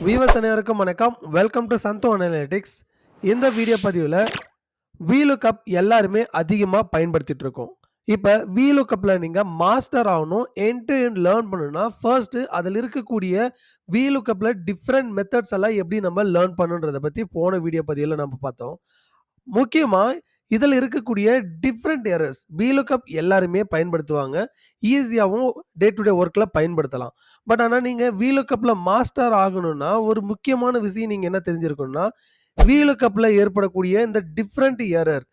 Viewers அனைவருக்கும் வணக்கம். Welcome to Sandhu analytics. இந்த வீடியோ பதிவில் VLOOKUP எல்லாருமே அதிகமாக பயன்படுத்திட்டு இருக்கோம். இப்போ VLOOKUPல நீங்கள் மாஸ்டர் ஆகணும், எண்ட் டு எண்ட் லேர்ன் பண்ணணும்னா ஃபர்ஸ்ட் அதில் இருக்கக்கூடிய VLOOKUPல டிஃப்ரெண்ட் மெத்தட்ஸ் எல்லாம் எப்படி நம்ம லேர்ன் பண்ணுன்றதை பற்றி போன வீடியோ பதிவில் நம்ம பார்த்தோம். முக்கியமாக இதில் இருக்கக்கூடிய டிஃப்ரெண்ட் எரர்ஸ் VLOOKUP எல்லாருமே பயன்படுத்துவாங்க. ஈஸியாகவும் டே டு டே ஒர்க்கில் பயன்படுத்தலாம். பட் ஆனால் நீங்கள் VLOOKUPல மாஸ்டர் ஆகணும்னா ஒரு முக்கியமான விஷயம் நீங்கள் என்ன தெரிஞ்சிருக்கணும்னா, VLOOKUPல ஏற்படக்கூடிய இந்த different error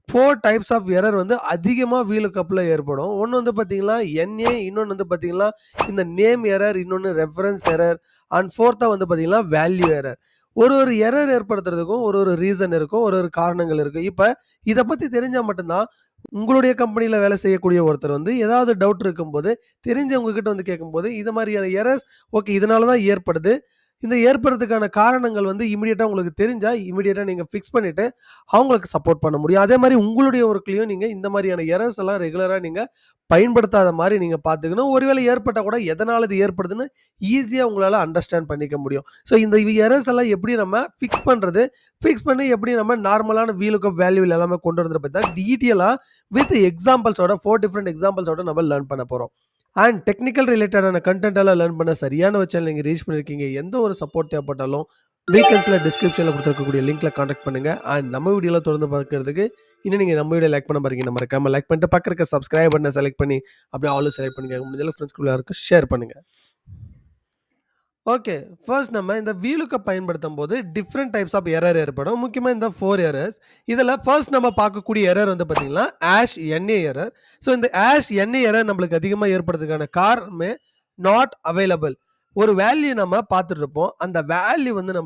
4 types of error வந்து அதிகமாக VLOOKUPல ஏற்படும். ஒன்று வந்து பார்த்தீங்கன்னா NA, இன்னொன்று வந்து பார்த்தீங்கன்னா இந்த நேம் எரர், இன்னொன்று ரெஃபரன்ஸ் எரர், அண்ட் ஃபோர்த்தாக வந்து பார்த்தீங்கன்னா வேல்யூ எரர். ஒரு எரர் ஏற்படுத்துறதுக்கும் ஒரு ரீசன் இருக்கும், ஒரு காரணங்கள் இருக்குது. இப்போ இதை பற்றி தெரிஞ்சால் மட்டும்தான் உங்களுடைய கம்பெனியில் வேலை செய்யக்கூடிய ஒருத்தர் வந்து ஏதாவது டவுட் இருக்கும்போது தெரிஞ்சவங்க கிட்ட வந்து கேட்கும்போது இது மாதிரியான எரர்ஸ் ஓகே இதனால தான் ஏற்படுது, இந்த ஏற்படுறதுக்கான காரணங்கள் வந்து இமீடியட்டாக உங்களுக்கு தெரிஞ்சால் இமீடியட்டாக நீங்கள் ஃபிக்ஸ் பண்ணிவிட்டு அவங்களுக்கு சப்போர்ட் பண்ண முடியும். அதே மாதிரி உங்களுடைய ஒர்க்லையும் நீங்கள் இந்த மாதிரியான எரர்ஸ் எல்லாம் ரெகுலராக நீங்கள் பயன்படுத்தாத மாதிரி நீங்கள் பார்த்துக்கணும். ஒருவேளை ஏற்பட்டால் கூட எதனால் இது ஏற்படுதுன்னு ஈஸியாக உங்களால் அண்டர்ஸ்டாண்ட் பண்ணிக்க முடியும். ஸோ இந்த எரர்ஸ் எல்லாம் எப்படி நம்ம ஃபிக்ஸ் பண்ணுறது, ஃபிக்ஸ் பண்ணி எப்படி நம்ம நார்மலான VLOOKUP வேல்யூவில் எல்லாமே கொண்டு வரதை பற்றி தான் டீட்டெயிலாக வித் எக்ஸாம்பிள்ஸோட 4 டிஃப்ரெண்ட் எக்ஸாம்பிள்ஸோட நம்ம லேர்ன் பண்ண போகிறோம். அண்ட் டெக்னிக்கல் ரிலேட்டடான கண்டென்ட் எல்லாம் லேர்ன் பண்ண சரியான சேனல் நீங்கள் ரீச் பண்ணியிருக்கீங்க. எந்த ஒரு சப்போர்ட் தேவைப்பட்டாலும் வீக்கெண்ட்ஸில் டிஸ்கிரிப்ஷனில் கொடுத்துருக்கக்கூடிய லிங்க்கில் கான்டாக்ட் பண்ணுங்கள். அண்ட் நம்ம வீடியோவில் தொடர்ந்து பார்க்கறதுக்கு இன்னும் நீங்கள் நம்ம வீடியோ லைக் பண்ண பாருங்க, மறக்காம லைக் பண்ணிட்டு பக்கம் இருக்க சப்ஸ்கிரைப் பண்ண செலக்ட் பண்ணி அப்படியே ஆல்வேஸ் செலக்ட் பண்ணுங்க. முடிஞ்சளவு ஃப்ரெண்ட்ஸ்குள்ள யாருக்கும் ஷேர் பண்ணுங்கள். ஓகே, ஃபர்ஸ்ட் நம்ம இந்த VLOOKUP பயன்படுத்தும் போது டிஃப்ரெண்ட் டைப்ஸ் ஆஃப் எரர் ஏற்படும். முக்கியமாக இந்த 4 எரர்ஸ். இதில் ஃபர்ஸ்ட் நம்ம பார்க்கக்கூடிய எரர் வந்து பார்த்தீங்கன்னா NA எரர். ஸோ இந்த NA எரர் நம்மளுக்கு அதிகமாக ஏற்படுறதுக்கான காரணமே நாட் அவைலபிள். ஒரு வேல்யூ நம்ம பார்த்துட்டு இருப்போம், அந்த வேல்யூ வந்து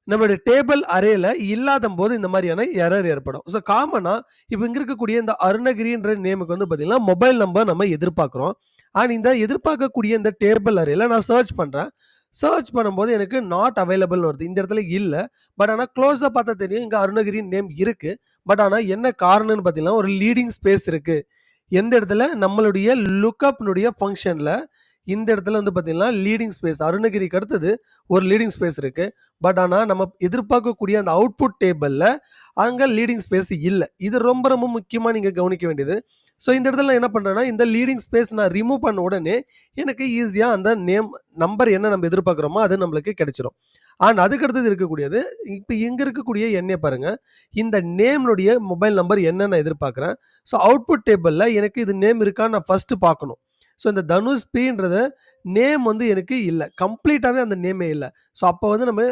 நம்மளுடைய டேபிள் அரேல இல்லாத போது இந்த மாதிரியான எரர் ஏற்படும். ஸோ காமனாக இப்போ இங்கே இருக்கக்கூடிய இந்த அருணகிரின்ற நேமுக்கு வந்து பார்த்தீங்கன்னா மொபைல் நம்பர் நம்ம எதிர்பார்க்குறோம். அண்ட் இந்த எதிர்பார்க்கக்கூடிய இந்த டேபிள் அரேல நான் சர்ச் பண்ணுறேன். சர்ச் பண்ணும்போது எனக்கு நாட் அவைலபிள்னு வருது. இந்த இடத்துல இல்லை. பட் ஆனால் க்ளோஸாக பார்த்தா தெரியும் இங்கே அருணகிரி நேம் இருக்குது. பட் ஆனால் என்ன காரணம்னு பார்த்தீங்கன்னா ஒரு லீடிங் ஸ்பேஸ் இருக்குது. எந்த இடத்துல நம்மளுடைய லுக்கப்னுடைய ஃபங்க்ஷனில் இந்த இடத்துல வந்து பார்த்தீங்கன்னா லீடிங் ஸ்பேஸ் அருணகிரிக்கு அடுத்தது ஒரு லீடிங் ஸ்பேஸ் இருக்குது. பட் ஆனால் நம்ம எதிர்பார்க்கக்கூடிய அந்த அவுட்புட் டேபிளில் அங்கே லீடிங் ஸ்பேஸ் இல்லை. இது ரொம்ப ரொம்ப முக்கியமாக நீங்கள் கவனிக்க வேண்டியது. ஸோ இந்த இடத்துல நான் என்ன பண்ணுறேன்னா இந்த லீடிங் ஸ்பேஸ் நான் ரிமூவ் பண்ண உடனே எனக்கு ஈஸியாக அந்த நம்பர் என்ன நம்ம எதிர்பார்க்குறோமோ அது நம்மளுக்கு கிடைச்சிரும். அண்ட் அதுக்கு அடுத்தது இருக்கக்கூடியது இப்போ இங்கே இருக்கக்கூடிய எண்ணே பாருங்கள், இந்த நேம்னுடைய மொபைல் நம்பர் என்ன நான் எதிர்பார்க்குறேன். ஸோ அவுட்புட் டேபிளில் எனக்கு இது நேம் இருக்கான்னு நான் ஃபஸ்ட்டு பார்க்கணும். ஸோ இந்த தனுஷ் பின்றத நேம் வந்து எனக்கு இல்லை, கம்ப்ளீட்டாகவே அந்த நேமே இல்லை. ஸோ அப்போ வந்து நம்ம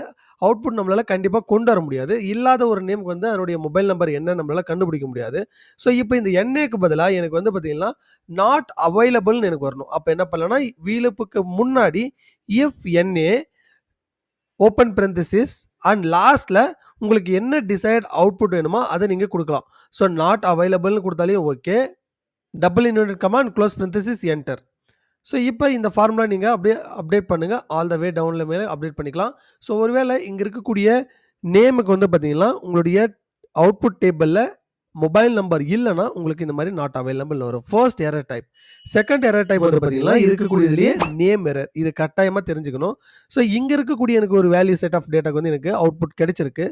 அவுட்புட் நம்மளால் கண்டிப்பாக கொண்டு வர முடியாது. இல்லாத ஒரு நேமுக்கு வந்து அதனுடைய மொபைல் நம்பர் என்ன நம்மளால் கண்டுபிடிக்க முடியாது. ஸோ இப்போ இந்த NAக்கு பதிலாக எனக்கு வந்து பார்த்தீங்கன்னா நாட் அவைலபிள்னு எனக்கு வரணும். அப்போ என்ன பண்ணலாம்னா VLOOKUPக்கு முன்னாடி if NA open parenthesis and லாஸ்ட்டில் உங்களுக்கு என்ன டிசைட் அவுட்புட் வேணுமோ அதை நீங்கள் கொடுக்கலாம். ஸோ நாட் அவைலபிள்னு கொடுத்தாலே okay, double inverted command close parenthesis enter. So இப்போ இந்த ஃபார்முலா நீங்கள் அப்படியே அப்டேட் பண்ணுங்கள். ஆல் த வே டவுனில் மேலே அப்டேட் பண்ணிக்கலாம். ஸோ ஒருவேளை இங்கே இருக்கக்கூடிய நேமுக்கு வந்து பார்த்தீங்கன்னா உங்களுடைய அவுட்புட் டேபிளில் மொபைல் நம்பர் இல்லைன்னா உங்களுக்கு இந்த மாதிரி நாட் அவைலபிள் வரும். First error type. Second error type வந்து பார்த்தீங்கன்னா இருக்கக்கூடியதுலேயே நேம் எரர். இது கட்டாயமாக தெரிஞ்சுக்கணும். ஸோ இங்கே இருக்கக்கூடிய எனக்கு ஒரு வேல்யூ செட் ஆஃப் டேட்டாக்கு வந்து எனக்கு அவுட்புட் கிடைச்சிருக்கு,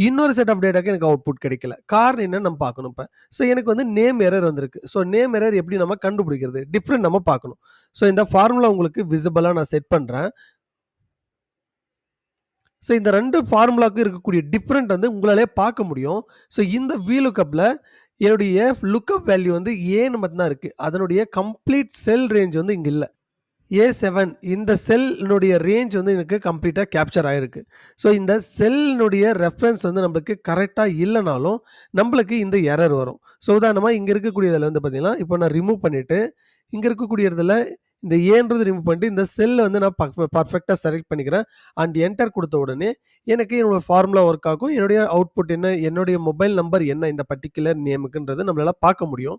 இன்னொரு செட் ஆஃப் டேட்டாக்கு எனக்கு அவுட்புட் கிடைக்கல. காரணம் என்னன்னு நம்ம பார்க்கணும். இப்போ ஸோ எனக்கு வந்து நேம் எரர் வந்திருக்கு. ஸோ நேம் எரர் எப்படி நம்ம கண்டுபிடிக்கிறது, டிஃப்ரெண்ட் நம்ம பார்க்கணும். ஸோ இந்த ஃபார்முலா உங்களுக்கு விசிபிளாக நான் செட் பண்ணுறேன். ஸோ இந்த 2 ஃபார்முலாவுக்கு இருக்கக்கூடிய டிஃப்ரெண்ட் வந்து உங்களாலே பார்க்க முடியும். ஸோ இந்த VLOOKUPல என்னுடைய லுக்கப் வேல்யூ வந்து ஏன்னு மட்டும்தான் இருக்குது. அதனுடைய கம்ப்ளீட் செல் ரேஞ்ச் வந்து இங்கே இல்லை. A7 இந்த செல்னுடைய ரேஞ்ச் வந்து எனக்கு கம்ப்ளீட்டாக கேப்சர் ஆகிருக்கு. ஸோ இந்த செல்னுடைய ரெஃபரன்ஸ் வந்து நம்மளுக்கு கரெக்டாக இல்லைனாலும் நம்மளுக்கு இந்த எரர் வரும். ஸோ உதாரணமாக இங்கே இருக்கக்கூடியதில் வந்து பார்த்தீங்கன்னா இப்போ நான் ரிமூவ் பண்ணிவிட்டு இங்கே இருக்கக்கூடிய இடத்துல இந்த ஏன்றது ரிமூவ் பண்ணிட்டு இந்த செல்லை வந்து நான் பர்ஃபெக்டாக செலக்ட் பண்ணிக்கிறேன். அண்ட் என்டர் கொடுத்த உடனே எனக்கு என்னோட ஃபார்முலா ஒர்க் ஆகும். என்னுடைய அவுட்புட் என்ன, என்னுடைய மொபைல் நம்பர் என்ன இந்த பர்டிகுலர் நேமுக்குன்றது நம்மளால் பார்க்க முடியும்.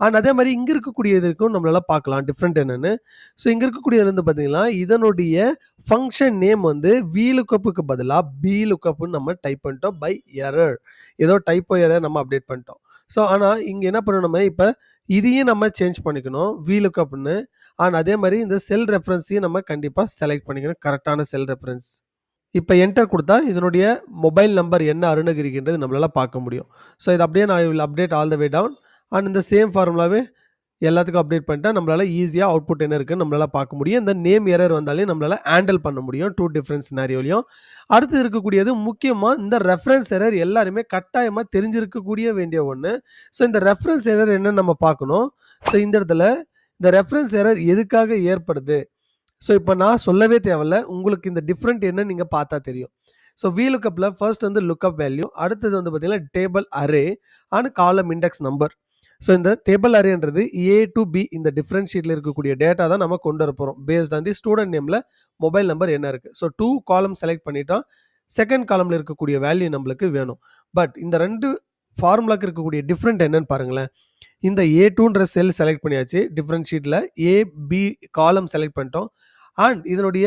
அண்ட் அதே மாதிரி இங்கே இருக்கக்கூடிய இதுக்கும் நம்மளால் பார்க்கலாம் டிஃப்ரெண்ட் என்னென்னு. ஸோ இங்கே இருக்கக்கூடியது வந்து பார்த்தீங்கன்னா இதனுடைய ஃபங்க்ஷன் நேம் வந்து VLOOKUPக்கு பதிலாக BLOOKUPன்னு நம்ம டைப் பண்ணிட்டோம் பை எரர். ஏதோ டைப்போ எரர் நம்ம அப்டேட் பண்ணிட்டோம். ஸோ ஆனால் இங்கே என்ன பண்ணணும், நம்ம இப்போ இதையும் நம்ம சேஞ்ச் பண்ணிக்கணும் VLOOKUPன்னு. அண்ட் அதே மாரி இந்த செல் ரெஃபரன்ஸையும் நம்ம கண்டிப்பா செலக்ட் பண்ணிக்கணும். கரெக்ட்டான செல் ரெஃபரன்ஸ். இப்ப என்டர் குடுத்தா, இதனுடைய மொபைல் நம்பர் என்ன அருணகிரின்றது நம்மளால பார்க்க முடியும். ஸோ இத அப்படியே நான் I will update all the way down and இந்த சேம் ஃபார்முலாவே எல்லாத்துக்கும் அப்டேட் பண்ணிட்டா, நம்மளால ஈஸியா அவுட்புட் என்ன இருக்குன்னு நம்மளால பார்க்க முடியும். இந்த நேம் எரர் வந்தாலே நம்மளால ஹேண்டில் பண்ண முடியும். 2 டிஃபரண்ட் சினாரியோலயும். அடுத்து இருக்கக்கூடியது முக்கியமா இந்த ரெஃபரன்ஸ் எரர் எல்லாருமே கட்டாயமா தெரிஞ்சிருக்கக்கூடிய வேண்டிய ஒண்ணு. ஸோ இந்த ரெஃபரன்ஸ் எரர் என்னன்னு நம்ம பார்க்கணும். ஸோ இந்த இடத்துல இந்த ரெஃபரன்ஸ் எரர் எதுக்காக ஏற்படுது? ஸோ இப்ப நான் சொல்லவே தேவையில்ல. உங்களுக்கு இந்த டிஃபரண்ட் என்னன்னு நீங்க பார்த்தா தெரியும். ஸோ VLOOKUPல ஃபர்ஸ்ட் வந்து லுக்கப் வேல்யூ. அடுத்தது வந்து பார்த்தீங்கன்னா, table array and column index number. So இந்த டேபிள் அரேன்றது A to B இந்த டிஃபரண்ட் ஷீட்ல இருக்கக்கூடிய டேட்டா தான் நம்ம கொண்டு வரப்போறோம். பேஸ்ட் ஆன் தி ஸ்டூடண்ட் நேம்ல மொபைல் நம்பர் என்ன இருக்கு. ஸோ 2 காலம் செலக்ட் பண்ணிட்டோம். செகண்ட் காலம்ல இருக்கக்கூடிய வேல்யூ நம்மளுக்கு வேணும். பட் இந்த 2 ஃபார்முலாக்கு இருக்கக்கூடிய டிஃபரண்ட் என்னன்னு பாருங்களேன். இந்த A2ன்ற செல் செலக்ட் பண்ணியாச்சு. டிஃபரண்ட் ஷீட்ல A, B காலம் செலக்ட் பண்ணிட்டோம். அண்ட் இதனுடைய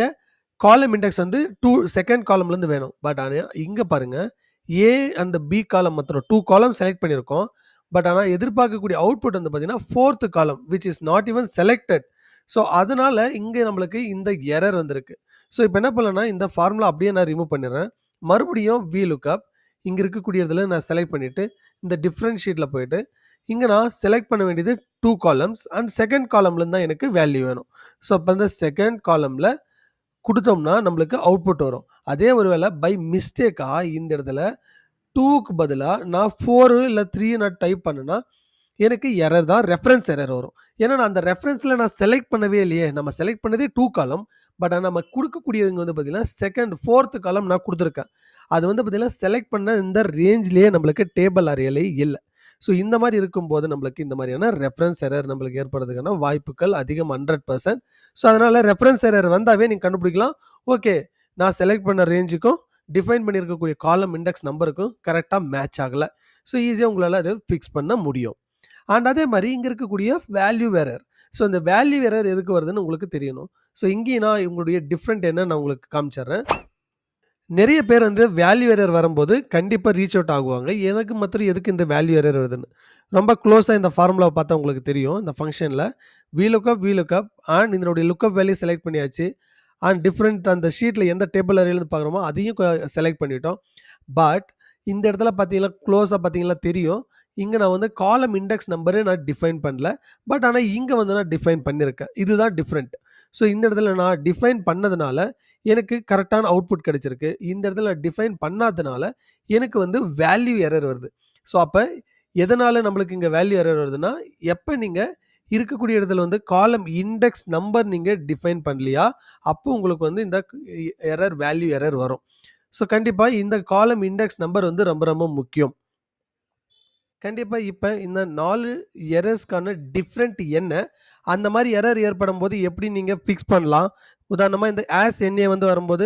காலம் இண்டெக்ஸ் வந்து 2 செகண்ட் காலம்லேருந்து வேணும். பட் ஆனா இங்க பாருங்க, A அண்ட் B காலம் மாத்திரம் 2 காலம் செலக்ட் பண்ணியிருக்கோம். பட் ஆனா எதிர்பார்க்கக்கூடிய அவுட்புட் வந்து பார்த்தீங்கன்னா, 4த் காலம் which is not even selected. So அதனால இங்க நம்மளுக்கு இந்த எரர் வந்திருக்கு. ஸோ இப்ப என்ன பண்ணலாம்னா, இந்த ஃபார்முலா அப்படியே நான் ரிமூவ் பண்ணிடுறேன். மறுபடியும் VLOOKUP இங்க இருக்கக்கூடியதுல நான் செலக்ட் பண்ணிட்டு, இந்த டிஃபரண்ட் ஷீட்ல போயிட்டு, இங்க நான் செலக்ட் பண்ண வேண்டியது 2 காலம்ஸ் அண்ட் செகண்ட் காலம்லேருந்து தான் எனக்கு வேல்யூ வேணும். ஸோ அப்ப இந்த செகண்ட் காலம்ல குடுத்தோம்னா நம்மளுக்கு அவுட்புட் வரும். அதே ஒரு வேள பை மிஸ்டேக்கா இந்த இடத்துல 2க்கு பதிலா நான் 4 இல்ல 3 நான் டைப் பண்ணேன்னா, எனக்கு எரர் தான் ரெஃபரன்ஸ் எரர் வரும். ஏன்னா நான் அந்த ரெஃபரன்ஸ்ல நான் செலக்ட் பண்ணவே இல்லையே. நம்ம செலக்ட் பண்ணதே 2 காலம். பட் ஆனா நம்ம குடுக்கக்கூடியது வந்து பார்த்தீங்கன்னா, 4த் காலம் நான் குடுத்துருக்கேன். அது வந்து பார்த்தீங்கன்னா, செலக்ட் பண்ண இந்த ரேஞ்ச்லயே நம்மளுக்கு டேபிள் அரேல இல்ல. ஸோ இந்த மாரி இருக்கும்போது நம்மளுக்கு இந்த மாரியான ரெஃபரன்ஸ் எரர் நம்மளுக்கு ஏற்படுறதுக்கான வாய்ப்புகள் அதிகம் 100%. ஸோ அதனால ரெஃபரன்ஸ் எரர் வந்தாவே நீங்க கண்டுபிடிக்கலாம். ஓகே, நான் செலக்ட் பண்ண ரேஞ்சுக்கும், டிஃபைன் பண்ணியிருக்கக்கூடிய காலம் இண்டெக்ஸ் நம்பருக்கும் கரெக்ட்டா மேட்ச் ஆகல. ஸோ ஈஸியா உங்களால அத ஃபிக்ஸ் பண்ண முடியும். அண்ட் அதே மாரி இங்க இருக்கக்கூடிய வேல்யூ எரர். ஸோ இந்த வேல்யூ எரர் எதுக்கு வருதுன்னு உங்களுக்கு தெரியணும். ஸோ இங்கேயும் நான் உங்களுடைய டிஃபரண்ட் என்னன்னு நான் உங்களுக்கு காமிச்சர்றேன். நெறைய பேர் வந்து வேல்யூ எரர் வரும்போது கண்டிப்பா ரீச் அவுட் ஆகுவாங்க. எனக்கு மாத்திரம் எதுக்கு இந்த வேல்யூ எரர் வருதுன்னு. ரொம்ப க்ளோஸா இந்த ஃபார்முலாவ பார்த்தா உங்களுக்கு தெரியும். இந்த ஃபங்ஷன்ல VLOOKUP அண்ட் இதனுடைய லுக்கப் வேல்யூ செலக்ட் பண்ணியாச்சு. அண்ட் டிஃபரண்ட் அந்த ஷீட்ல எந்த டேபிள் அரேலருந்து பார்க்குறோமோ அதையும் செலக்ட் பண்ணிட்டோம். பட் இந்த இடத்துல பார்த்தீங்கன்னா, க்ளோஸா பார்த்தீங்கன்னா தெரியும். இங்க நான் வந்து காலம் இண்டெக்ஸ் நம்பரே நான் டிஃபைன் பண்ணல. பட் ஆனா இங்க வந்து நான் டிஃபைன் பண்ணியிருக்கேன். இதுதான் டிஃபரண்ட். ஸோ இந்த இடத்துல நான் டிஃபைன் பண்ணதுனால எனக்கு கரெக்ட்டான அவுட்புட் கிடைச்சிருக்கு. இந்த இடத்துல டிஃபைன் பண்ணாதனால எனக்கு வந்து வேல்யூ எரர் வருது. ஸோ அப்ப எதனால நம்மளுக்கு இங்க வேல்யூ எரர் வருதுன்னா, எப்ப நீங்க இருக்கக்கூடிய இடத்துல வந்து காலம் இண்டெக்ஸ் நம்பர் நீங்க டிஃபைன் பண்ணலையா, அப்போ உங்களுக்கு வந்து இந்த வேல்யூ எரர் வரும். ஸோ கண்டிப்பா இந்த காலம் இண்டெக்ஸ் நம்பர் வந்து ரொம்ப ரொம்ப முக்கியம். கண்டிப்பா இப்ப இந்த 4 எரர்ஸ்க்கான டிஃபரண்ட் என்ன? அந்த மாரி எரர் ஏற்படும்போது எப்படி நீங்க ஃபிக்ஸ் பண்ணலாம்? உதாரணமா இந்த NA வந்து வரும்போது,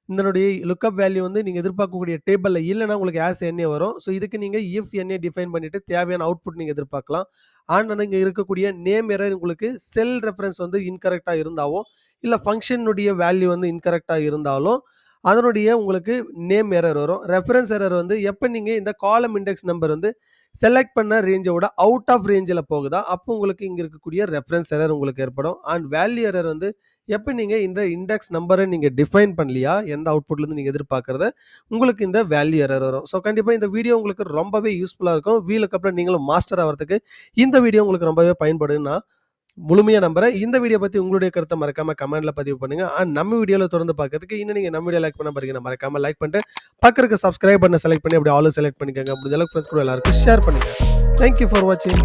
இதனுடைய லுக்கப் வேல்யூ வந்து நீங்க எதிர்பார்க்கக்கூடிய டேபிள்ல இல்லன்னா உங்களுக்கு NA வரும். ஸோ இதுக்கு நீங்க NA டிஃபைன் பண்ணிட்டு தேவையான அவுட்புட் நீங்க எதிர்பார்க்கலாம். அண்ட் இங்க இருக்கக்கூடிய நேம் எரர் உங்களுக்கு செல் ரெஃபரன்ஸ் வந்து இன்கரெக்ட்டா இருந்தாவோ, இல்ல ஃபங்ஷனுடைய வேல்யூ வந்து இன்கரெக்ட்டா இருந்தாலும், அதனுடைய உங்களுக்கு நேம் எரர் வரும். ரெஃபரன்ஸ் எரர் வந்து எப்ப நீங்க இந்த காலம் இண்டெக்ஸ் நம்பர் வந்து செலக்ட் பண்ண ரேஞ்ச விட அவுட் ஆஃப் ரேஞ்சில போகுதா, அப்போ உங்களுக்கு இங்க இருக்கக்கூடிய ரெஃபரன்ஸ் எரர் உங்களுக்கு ஏற்படும். அண்ட் வேல்யூ எரர் வந்து எப்ப நீங்க இந்த இண்டெக்ஸ் நம்பர நீங்க டிஃபைன் பண்ணலையா, எந்த அவுட்புட்லேருந்து நீங்க எதிர்பார்க்கிறத, உங்களுக்கு இந்த வேல்யூ எரர் வரும். ஸோ கண்டிப்பா இந்த வீடியோ உங்களுக்கு ரொம்பவே யூஸ்ஃபுல்லா இருக்கும். VLOOKUPல நீங்களும் மாஸ்டர் ஆவறதுக்கு இந்த வீடியோ உங்களுக்கு ரொம்பவே பயன்படும்னு நான் முழுமையா நம்புறேன். இந்த வீடியோ பத்தி உங்களுடைய கருத்த மறக்காம கமெண்ட்ல பதிவு பண்ணுங்க. அண்ட் நம்ம வீடியோல தொடர்ந்து பார்க்கிறதுக்கு இன்னும் நீங்க நம்ம வீடியோ லைக் பண்ண பாருங்க. மறக்காம லைக் பண்ணிட்டு பக்கத்துல இருக்க சப்ஸ்கிரைப் பட்டனை செலக்ட் பண்ணி அப்படியே ஆல் செலக்ட் பண்ணிக்கங்க. முடிஞ்ச அளவுக்கு ஃப்ரெண்ட்ஸ் கூட எல்லாருக்கும் ஷேர் பண்ணுங்க. தேங்க் யூ ஃபார் வாட்சிங்.